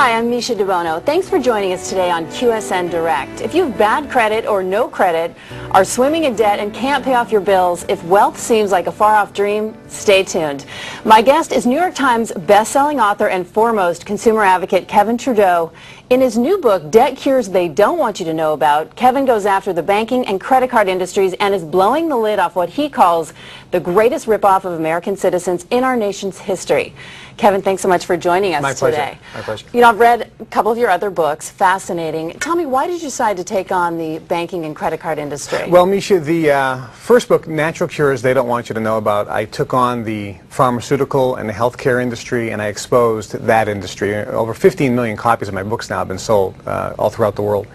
Hi, I'm Misha DeBono. Thanks for joining us today on QSN Direct. If you have bad credit or no credit, are swimming in debt and can't pay off your bills, if wealth seems like a far-off dream, stay tuned. My guest is New York Times best-selling author and foremost consumer advocate Kevin Trudeau. In his new book, Debt Cures They Don't Want You to Know About, Kevin goes after the banking and credit card industries and is blowing the lid off what he calls the greatest ripoff of American citizens in our nation's history. Kevin, thanks so much for joining us today. My pleasure. You know, I've read a couple of your other books, fascinating. Tell me, why did you decide to take on the banking and credit card industry? Well, Misha, the first book, Natural Cures They Don't Want You to Know About, I took on the pharmaceutical and the healthcare industry, and I exposed that industry. Over 15 million copies of my books now have been sold all throughout the world.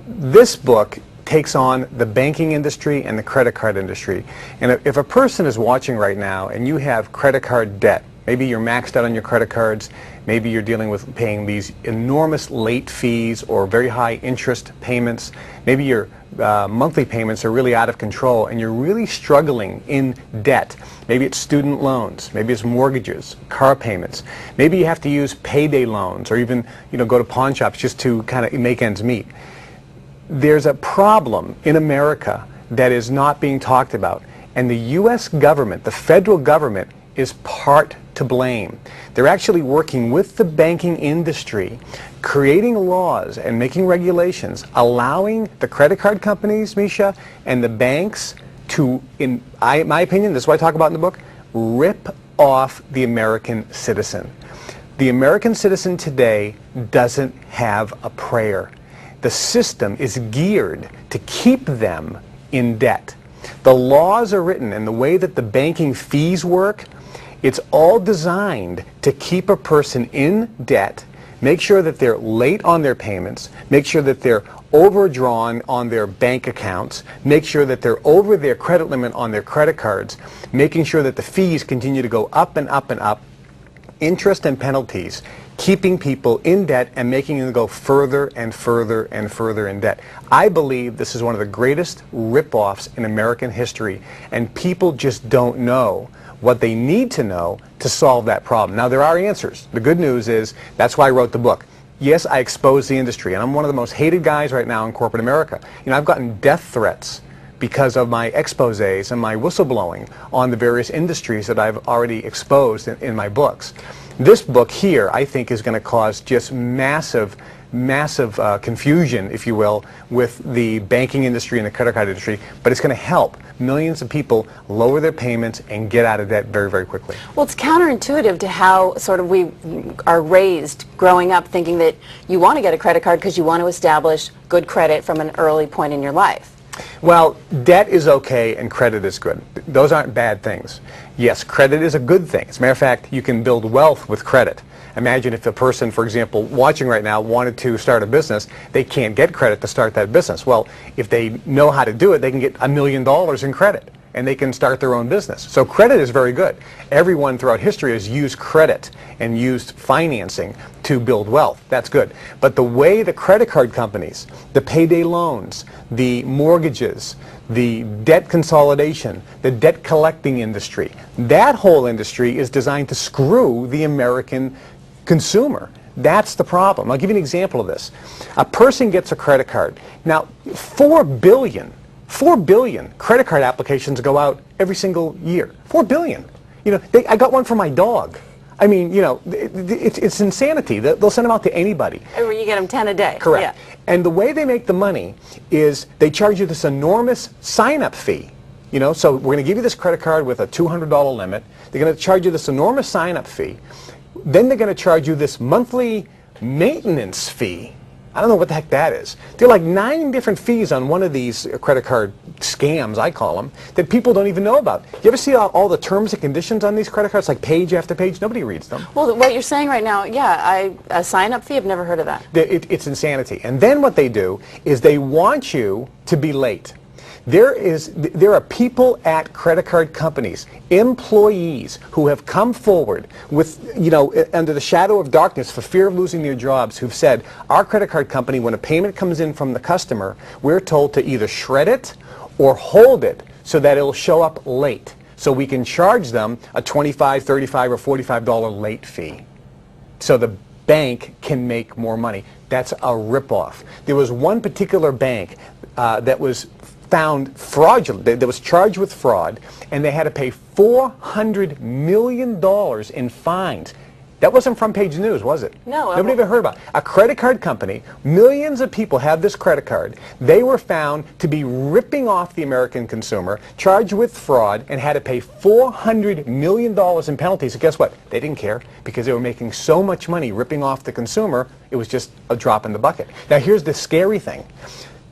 This book takes on the banking industry and the credit card industry. And if a person is watching right now and you have credit card debt, maybe you're maxed out on your credit cards, maybe you're dealing with paying these enormous late fees or very high interest payments, maybe your monthly payments are really out of control and you're really struggling in debt. Maybe it's student loans, maybe it's mortgages, car payments, maybe you have to use payday loans or even go to pawn shops just to kind of make ends meet. There's a problem in America that is not being talked about, and the U.S. government, the federal government, is part to blame. They're actually working with the banking industry, creating laws and making regulations, allowing the credit card companies, Misha, and the banks to, in my opinion, this is what I talk about in the book, rip off the American citizen. The American citizen today doesn't have a prayer. The system is geared to keep them in debt. The laws are written, and the way that the banking fees work, it's all designed to keep a person in debt, make sure that they're late on their payments, make sure that they're overdrawn on their bank accounts, make sure that they're over their credit limit on their credit cards, making sure that the fees continue to go up and up and up, interest and penalties, keeping people in debt and making them go further and further and further in debt. I believe this is one of the greatest rip-offs in American history, and people just don't know what they need to know to solve that problem. Now, there are answers. The good news is that's why I wrote the book. Yes, I expose the industry, and I'm one of the most hated guys right now in corporate America. I've gotten death threats because of my exposés and my whistleblowing on the various industries that I've already exposed in my books. This book here, I think, is going to cause just massive confusion, if you will, with the banking industry and the credit card industry, but it's going to help millions of people lower their payments and get out of debt very, very quickly. Well, it's counterintuitive to how sort of we are raised growing up thinking that you want to get a credit card because you want to establish good credit from an early point in your life. Well, debt is okay and credit is good. Those aren't bad things. Yes, credit is a good thing. As a matter of fact, you can build wealth with credit. Imagine if a person, for example, watching right now wanted to start a business, they can't get credit to start that business. Well, if they know how to do it, they can get $1 million in credit and they can start their own business. So credit is very good. Everyone throughout history has used credit and used financing to build wealth. That's good. But the way the credit card companies, the payday loans, the mortgages, the debt consolidation, the debt collecting industry, that whole industry is designed to screw the American consumer. That's the problem. I'll give you an example of this. A person gets a credit card. Now, 4 billion credit card applications go out every single year. 4 billion. I got one for my dog. I mean, it's insanity. They'll send them out to anybody. You get them 10 a day. Correct. Yeah. And the way they make the money is they charge you this enormous sign-up fee. So we're going to give you this credit card with a $200 limit. They're going to charge you this enormous sign-up fee. Then they're going to charge you this monthly maintenance fee. I don't know what the heck that is. There are like 9 different fees on one of these credit card scams, I call them, that people don't even know about. You ever see all the terms and conditions on these credit cards, like page after page? Nobody reads them. Well, what you're saying right now, yeah, a sign-up fee, I've never heard of that. It's insanity. And then what they do is they want you to be late. There are people at credit card companies, employees, who have come forward with, under the shadow of darkness for fear of losing their jobs, who've said, our credit card company, when a payment comes in from the customer, we're told to either shred it or hold it so that it'll show up late, so we can charge them a $25, $35, or $45 late fee. So the bank can make more money. That's a ripoff. There was one particular bank that was found fraudulent, that was charged with fraud, and they had to pay $400 million in fines. That wasn't front page news, was it? No. Nobody even heard about it. A credit card company, millions of people have this credit card. They were found to be ripping off the American consumer, charged with fraud, and had to pay $400 million in penalties. And guess what? They didn't care because they were making so much money ripping off the consumer, it was just a drop in the bucket. Now here's the scary thing.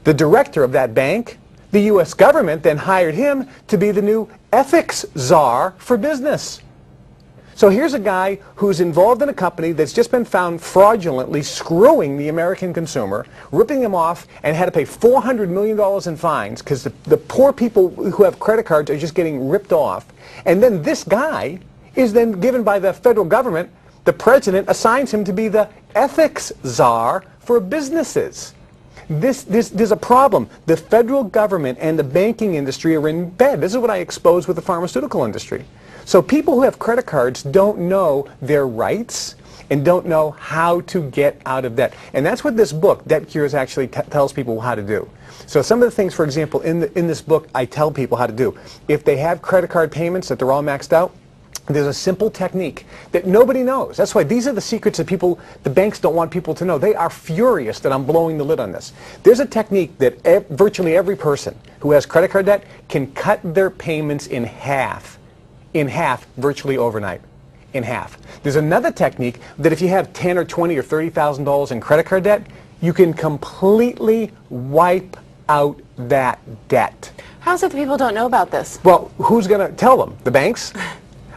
The director of that bank, the U.S. government then hired him to be the new ethics czar for business. So here's a guy who's involved in a company that's just been found fraudulently screwing the American consumer, ripping him off, and had to pay $400 million in fines because the poor people who have credit cards are just getting ripped off. And then this guy is then given by the federal government, the president assigns him to be the ethics czar for businesses. There's a problem. The federal government and the banking industry are in bed. This is what I exposed with the pharmaceutical industry. So people who have credit cards don't know their rights and don't know how to get out of debt. And that's what this book, Debt Cures, actually tells people how to do. So some of the things, for example, in this book, I tell people how to do. If they have credit card payments that they're all maxed out, there's a simple technique that nobody knows. That's why these are the secrets that the banks don't want people to know. They are furious that I'm blowing the lid on this. There's a technique that virtually every person who has credit card debt can cut their payments in half virtually overnight. In half. There's another technique that if you have $10 or $20 or $30,000 in credit card debt, you can completely wipe out that debt. How is it that people don't know about this? Well, who's going to tell them? The banks?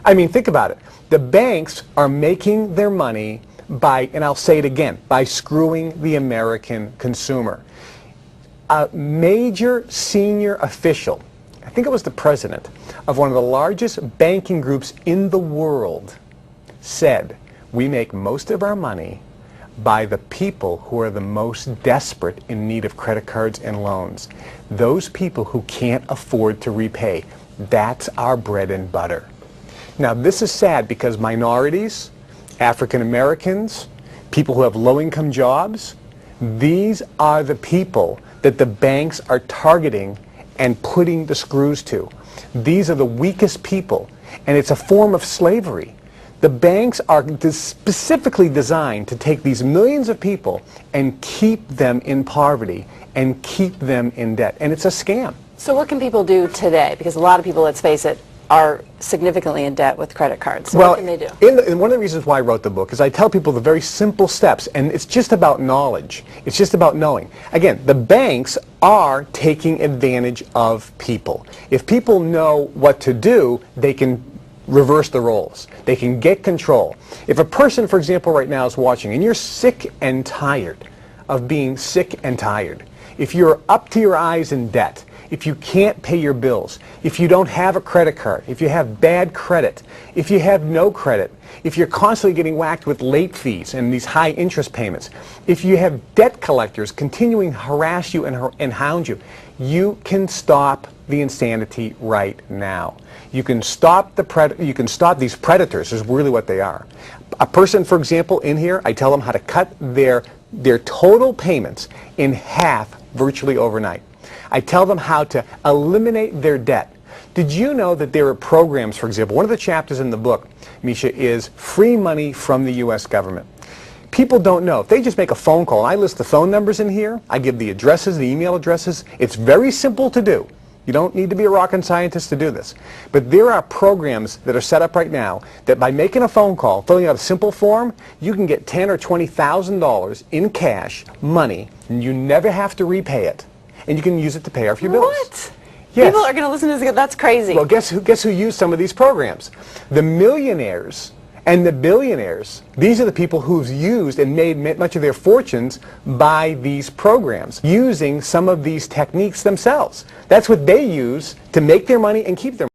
I mean, think about it. The banks are making their money by, and I'll say it again, by screwing the American consumer. A major senior official, I think it was the president of one of the largest banking groups in the world, said, we make most of our money by the people who are the most desperate in need of credit cards and loans. Those people who can't afford to repay. That's our bread and butter. Now, this is sad because minorities, African Americans, people who have low-income jobs, these are the people that the banks are targeting and putting the screws to. These are the weakest people, and it's a form of slavery. The banks are specifically designed to take these millions of people and keep them in poverty and keep them in debt, and it's a scam. So what can people do today? Because a lot of people, let's face it, are significantly in debt with credit cards. So what can they do? And one of the reasons why I wrote the book is I tell people the very simple steps, and it's just about knowledge. It's just about knowing. Again, the banks are taking advantage of people. If people know what to do, they can reverse the roles. They can get control. If a person, for example, right now is watching, and you're sick and tired of being sick and tired, if you're up to your eyes in debt, if you can't pay your bills, if you don't have a credit card, if you have bad credit, if you have no credit, if you're constantly getting whacked with late fees and these high interest payments, if you have debt collectors continuing to harass you and hound you, you can stop the insanity right now. You can stop these predators, is really what they are. A person, for example, in here, I tell them how to cut their total payments in half virtually overnight. I tell them how to eliminate their debt. Did you know that there are programs, for example, one of the chapters in the book, Misha, is free money from the U.S. government. People don't know. If they just make a phone call, and I list the phone numbers in here, I give the addresses, the email addresses, it's very simple to do. You don't need to be a rocket scientist to do this. But there are programs that are set up right now that by making a phone call, filling out a simple form, you can get $10,000 or $20,000 in cash, money, and you never have to repay it. And you can use it to pay off your bills. What? Yes. People are going to listen to this. That's crazy. Well, guess who used some of these programs? The millionaires and the billionaires. These are the people who've used and made much of their fortunes by these programs, using some of these techniques themselves. That's what they use to make their money and keep their money.